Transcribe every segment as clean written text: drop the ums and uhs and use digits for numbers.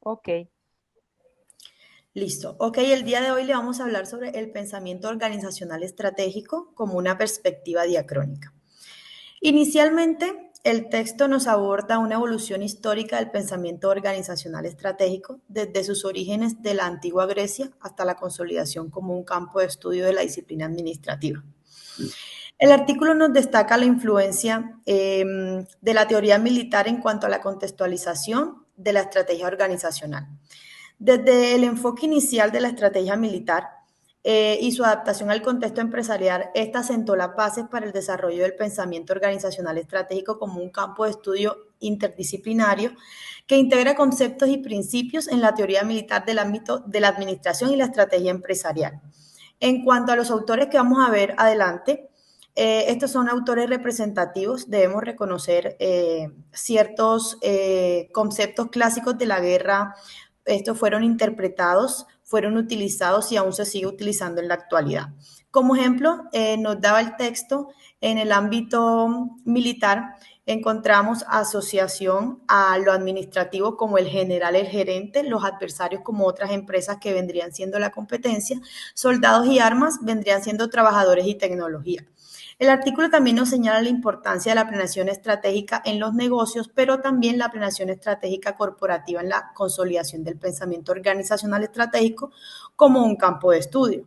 Ok, Listo. Ok, el día de hoy le vamos a hablar sobre el pensamiento organizacional estratégico como una perspectiva diacrónica. Inicialmente, el texto nos aborda una evolución histórica del pensamiento organizacional estratégico desde sus orígenes de la antigua Grecia hasta la consolidación como un campo de estudio de la disciplina administrativa. El artículo nos destaca la influencia de la teoría militar en cuanto a la contextualización de la estrategia organizacional. Desde el enfoque inicial de la estrategia militar y su adaptación al contexto empresarial, esta sentó las bases para el desarrollo del pensamiento organizacional estratégico como un campo de estudio interdisciplinario que integra conceptos y principios en la teoría militar del ámbito de la administración y la estrategia empresarial. En cuanto a los autores que vamos a ver adelante, estos son autores representativos, debemos reconocer ciertos conceptos clásicos de la guerra. Estos fueron interpretados, fueron utilizados y aún se sigue utilizando en la actualidad. Como ejemplo, nos daba el texto en el ámbito militar, encontramos asociación a lo administrativo como el general, el gerente, los adversarios como otras empresas que vendrían siendo la competencia, soldados y armas vendrían siendo trabajadores y tecnología. El artículo también nos señala la importancia de la planeación estratégica en los negocios, pero también la planeación estratégica corporativa en la consolidación del pensamiento organizacional estratégico como un campo de estudio.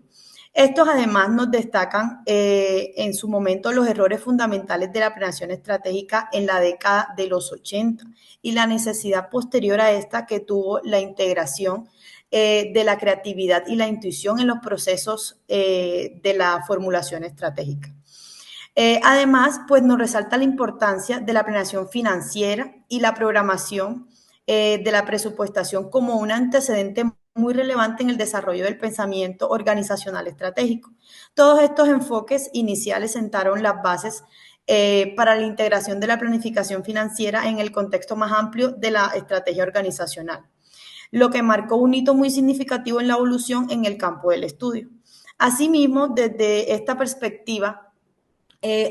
Estos además nos destacan en su momento los errores fundamentales de la planeación estratégica en la década de los 80 y la necesidad posterior a esta que tuvo la integración de la creatividad y la intuición en los procesos de la formulación estratégica. Además, pues nos resalta la importancia de la planeación financiera y la programación de la presupuestación como un antecedente muy relevante en el desarrollo del pensamiento organizacional estratégico. Todos estos enfoques iniciales sentaron las bases para la integración de la planificación financiera en el contexto más amplio de la estrategia organizacional, lo que marcó un hito muy significativo en la evolución en el campo del estudio. Asimismo, desde esta perspectiva,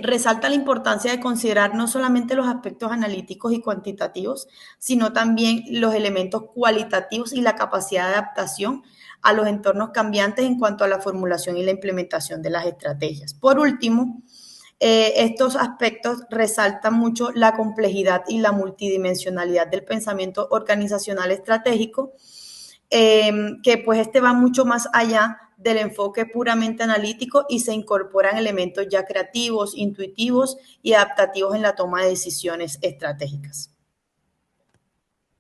resalta la importancia de considerar no solamente los aspectos analíticos y cuantitativos, sino también los elementos cualitativos y la capacidad de adaptación a los entornos cambiantes en cuanto a la formulación y la implementación de las estrategias. Por último, estos aspectos resaltan mucho la complejidad y la multidimensionalidad del pensamiento organizacional estratégico, que pues este va mucho más allá del enfoque puramente analítico y se incorporan elementos ya creativos, intuitivos y adaptativos en la toma de decisiones estratégicas.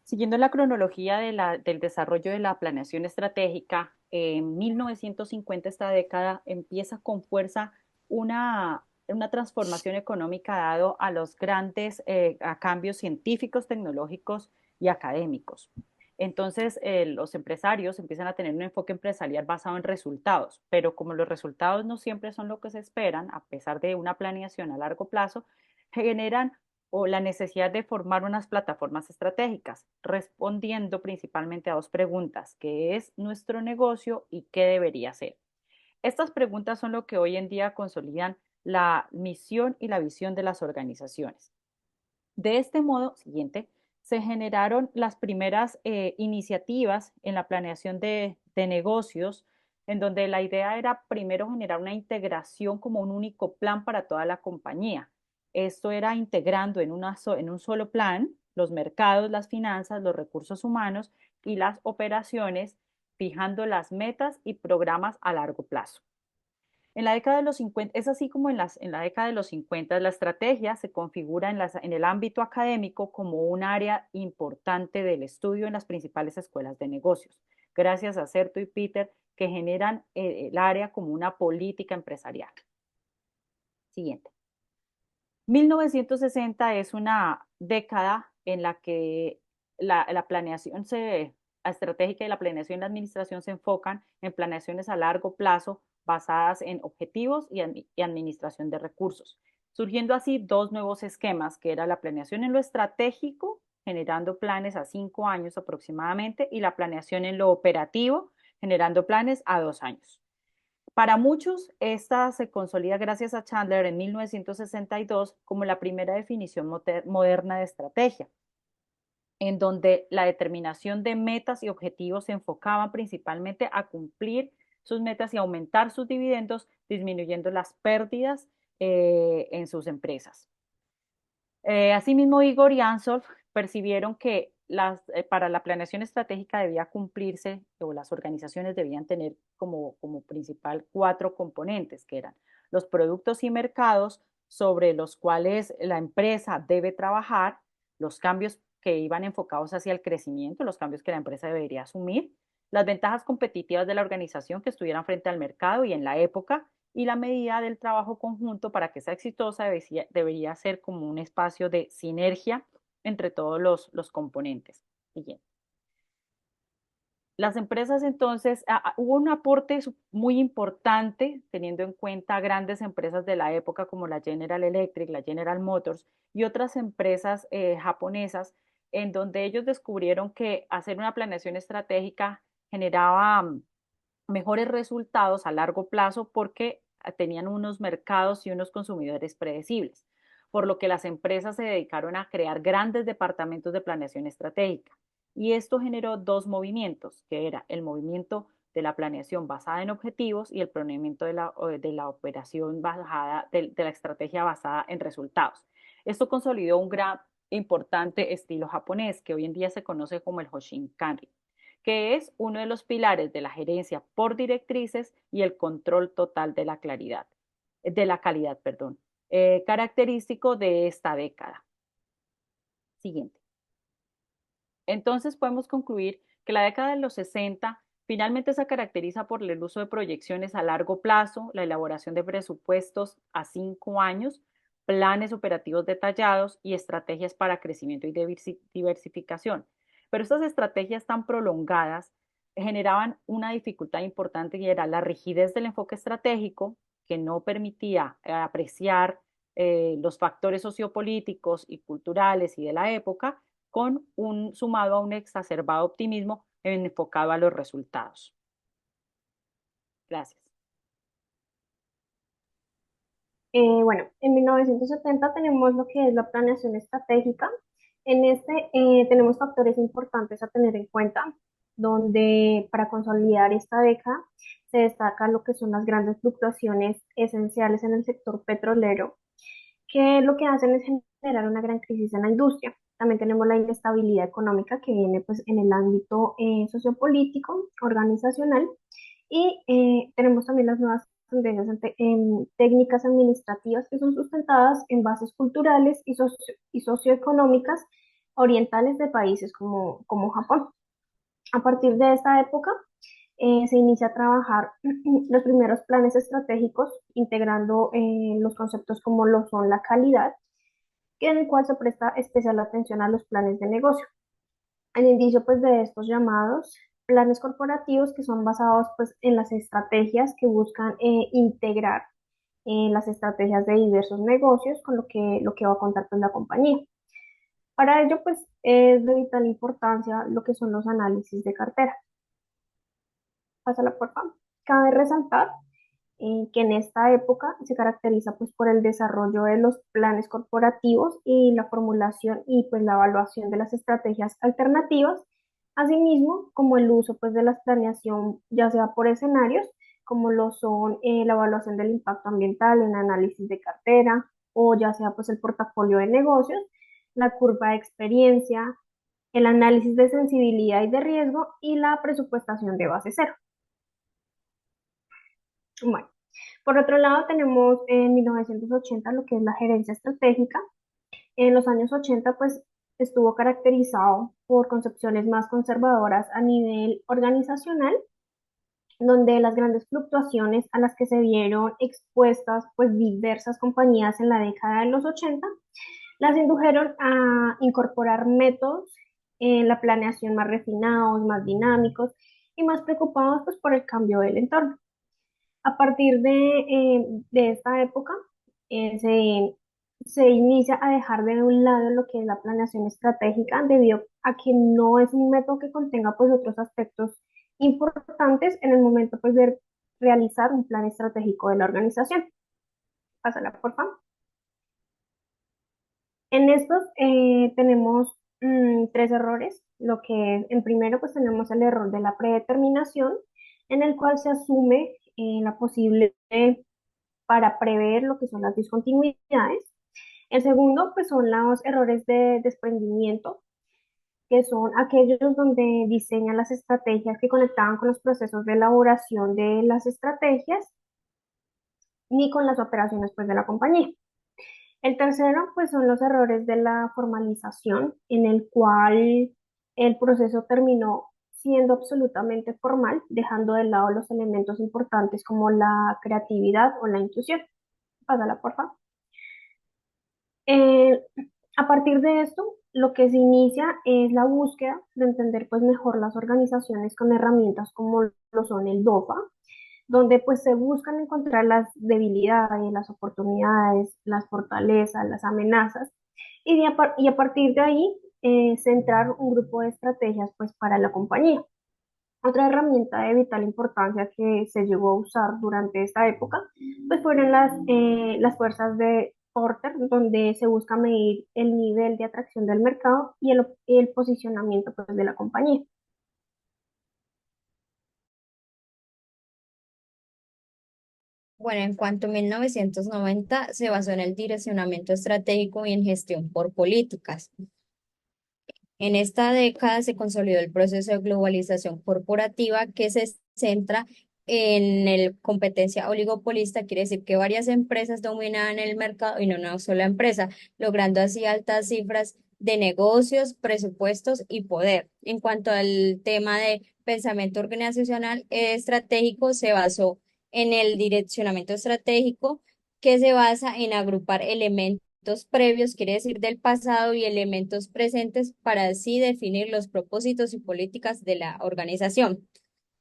siguiendo la cronología del desarrollo de la planeación estratégica, en 1950 esta década empieza con fuerza una transformación económica dado a los grandes a cambios científicos, tecnológicos y académicos. Entonces, los empresarios empiezan a tener un enfoque empresarial basado en resultados, pero como los resultados no siempre son lo que se esperan, a pesar de una planeación a largo plazo, generan o la necesidad de formar unas plataformas estratégicas, respondiendo principalmente a dos preguntas: ¿qué es nuestro negocio y qué debería ser? Estas preguntas son lo que hoy en día consolidan la misión y la visión de las organizaciones. De este modo, siguiente, se generaron las primeras iniciativas en la planeación de negocios, en donde la idea era primero generar una integración como un único plan para toda la compañía. Esto era integrando en un solo plan los mercados, las finanzas, los recursos humanos y las operaciones, fijando las metas y programas a largo plazo. En la década de los 50, es así como en la década de los 50, la estrategia se configura en el ámbito académico como un área importante del estudio en las principales escuelas de negocios, gracias a Certo y Peter, que generan el área como una política empresarial. Siguiente. 1960 es una década en la que la planeación estratégica y la planeación y la administración se enfocan en planeaciones a largo plazo basadas en objetivos y administración de recursos, surgiendo así dos nuevos esquemas, que era la planeación en lo estratégico, generando planes a 5 años aproximadamente, y la planeación en lo operativo, generando planes a 2 años. Para muchos, esta se consolida gracias a Chandler en 1962 como la primera definición moderna de estrategia. en donde la determinación de metas y objetivos se enfocaban principalmente a cumplir sus metas y aumentar sus dividendos, disminuyendo las pérdidas en sus empresas. Asimismo, Igor y Ansolf percibieron que para la planeación estratégica debía cumplirse, o las organizaciones debían tener como principal cuatro componentes, que eran los productos y mercados sobre los cuales la empresa debe trabajar, los cambios que iban enfocados hacia el crecimiento, los cambios que la empresa debería asumir, las ventajas competitivas de la organización que estuvieran frente al mercado y en la época, y la medida del trabajo conjunto para que sea exitosa debería ser como un espacio de sinergia entre todos los componentes. Siguiente. Las empresas entonces, hubo un aporte muy importante teniendo en cuenta grandes empresas de la época como la General Electric, la General Motors y otras empresas japonesas, en donde ellos descubrieron que hacer una planeación estratégica generaba mejores resultados a largo plazo porque tenían unos mercados y unos consumidores predecibles, por lo que las empresas se dedicaron a crear grandes departamentos de planeación estratégica. Y esto generó dos movimientos, que era el movimiento de la planeación basada en objetivos y el planeamiento de la operación basada, de la estrategia basada en resultados. Esto consolidó un gran importante estilo japonés que hoy en día se conoce como el Hoshinkanri, que es uno de los pilares de la gerencia por directrices y el control total de la claridad, de la calidad, perdón, característico de esta década. Siguiente. Entonces podemos concluir que la década de los 60 finalmente se caracteriza por el uso de proyecciones a largo plazo, la elaboración de presupuestos a 5 años, planes operativos detallados y estrategias para crecimiento y diversificación. Pero estas estrategias tan prolongadas generaban una dificultad importante y era la rigidez del enfoque estratégico que no permitía apreciar los factores sociopolíticos y culturales y de la época con un sumado a un exacerbado optimismo enfocado a los resultados. Gracias. Bueno, en 1970 tenemos lo que es la planeación estratégica. En este tenemos factores importantes a tener en cuenta, donde para consolidar esta década se destaca lo que son las grandes fluctuaciones esenciales en el sector petrolero, que lo que hacen es generar una gran crisis en la industria. También tenemos la inestabilidad económica que viene pues en el ámbito sociopolítico, organizacional, y tenemos también las nuevas tendencias en técnicas administrativas que son sustentadas en bases culturales y socioeconómicas orientales de países como Japón. A partir de esta época, se inicia a trabajar los primeros planes estratégicos, integrando los conceptos como lo son la calidad, en el cual se presta especial atención a los planes de negocio. El inicio pues, de estos llamados planes corporativos que son basados pues, en las estrategias que buscan integrar las estrategias de diversos negocios con lo que va a contar pues, la compañía. Para ello, pues, es de vital importancia lo que son los análisis de cartera. Pásala, por favor. Cabe resaltar que en esta época se caracteriza pues, por el desarrollo de los planes corporativos y la formulación y pues, la evaluación de las estrategias alternativas, asimismo como el uso pues, de la planeación ya sea por escenarios, como lo son la evaluación del impacto ambiental, el análisis de cartera, o ya sea pues, el portafolio de negocios, la curva de experiencia, el análisis de sensibilidad y de riesgo y la presupuestación de base cero. Bueno, por otro lado tenemos en 1980 lo que es la gerencia estratégica. En los años 80 pues estuvo caracterizado por concepciones más conservadoras a nivel organizacional, donde las grandes fluctuaciones a las que se vieron expuestas pues diversas compañías en la década de los 80 las indujeron a incorporar métodos en la planeación más refinados, más dinámicos y más preocupados pues por el cambio del entorno. A partir de esta época, se inicia a dejar de un lado lo que es la planeación estratégica debido a que no es un método que contenga pues otros aspectos importantes en el momento pues de realizar un plan estratégico de la organización. Pásala, por favor. En estos tenemos hay tres errores. Lo que en primero pues tenemos el error de la predeterminación, en el cual se asume la posible para prever lo que son las discontinuidades. El segundo pues son los errores de desprendimiento, que son aquellos donde diseñan las estrategias que conectaban con los procesos de elaboración de las estrategias ni con las operaciones pues de la compañía. El tercero, pues son los errores de la formalización, en el cual el proceso terminó siendo absolutamente formal, dejando de lado los elementos importantes como la creatividad o la intuición. Pásala, por favor. Eh, a partir de esto, lo que se inicia es la búsqueda de entender pues mejor las organizaciones con herramientas como lo son el DOFA, donde pues se buscan encontrar las debilidades, las oportunidades, las fortalezas, las amenazas, y a partir de ahí centrar un grupo de estrategias pues para la compañía. Otra herramienta de vital importancia que se llegó a usar durante esta época pues fueron las fuerzas de Porter, donde se busca medir el nivel de atracción del mercado y el posicionamiento pues, de la compañía. Bueno, en cuanto a 1990 se basó en el direccionamiento estratégico y en gestión por políticas. En esta década se consolidó el proceso de globalización corporativa que se centra en el competencia oligopolista, quiere decir que varias empresas dominaban el mercado y no una sola empresa, logrando así altas cifras de negocios, presupuestos y poder. En cuanto al tema de pensamiento organizacional estratégico, se basó en el direccionamiento estratégico que se basa en agrupar elementos previos, quiere decir del pasado, y elementos presentes para así definir los propósitos y políticas de la organización.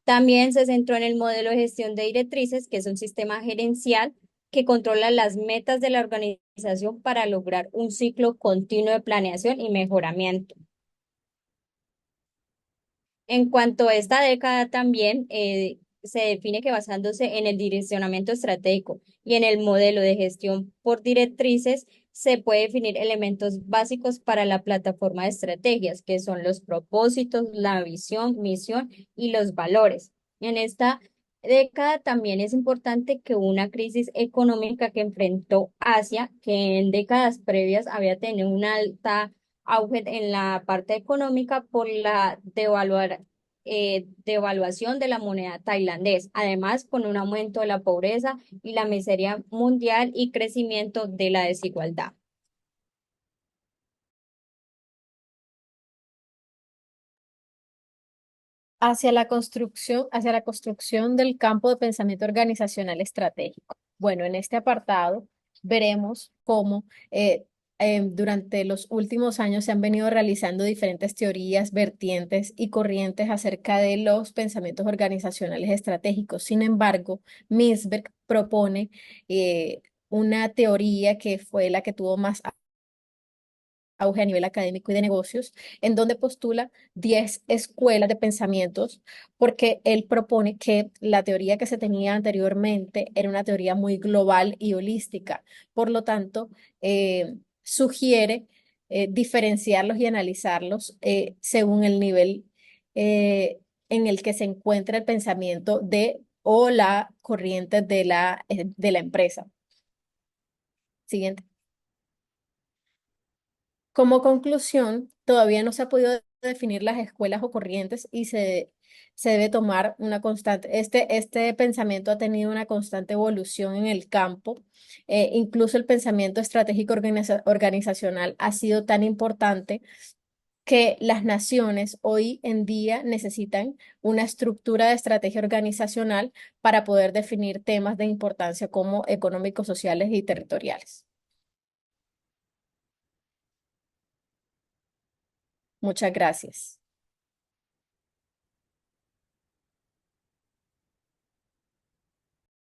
También se centró en el modelo de gestión de directrices, que es un sistema gerencial que controla las metas de la organización para lograr un ciclo continuo de planeación y mejoramiento. En cuanto a esta década también se define que basándose en el direccionamiento estratégico y en el modelo de gestión por directrices, se puede definir elementos básicos para la plataforma de estrategias, que son los propósitos, la visión, misión y los valores. En esta década también es importante que una crisis económica que enfrentó Asia, que en décadas previas había tenido una alta auge en la parte económica por la devaluación de la moneda tailandés, además con un aumento de la pobreza y la miseria mundial y crecimiento de la desigualdad. Hacia la construcción del campo de pensamiento organizacional estratégico. Bueno, en este apartado veremos cómo durante los últimos años se han venido realizando diferentes teorías, vertientes y corrientes acerca de los pensamientos organizacionales estratégicos. Sin embargo, Misberg propone una teoría que fue la que tuvo más auge a nivel académico y de negocios, en donde postula 10 escuelas de pensamientos, porque él propone que la teoría que se tenía anteriormente era una teoría muy global y holística. Por lo tanto, sugiere diferenciarlos y analizarlos según el nivel en el que se encuentra el pensamiento de o la corriente de la empresa. Siguiente. Como conclusión, todavía no se ha podido definir las escuelas o corrientes y se debe tomar una constante. Este pensamiento ha tenido una constante evolución en el campo. Incluso el pensamiento estratégico organizacional ha sido tan importante que las naciones hoy en día necesitan una estructura de estrategia organizacional para poder definir temas de importancia como económicos, sociales y territoriales. Muchas gracias.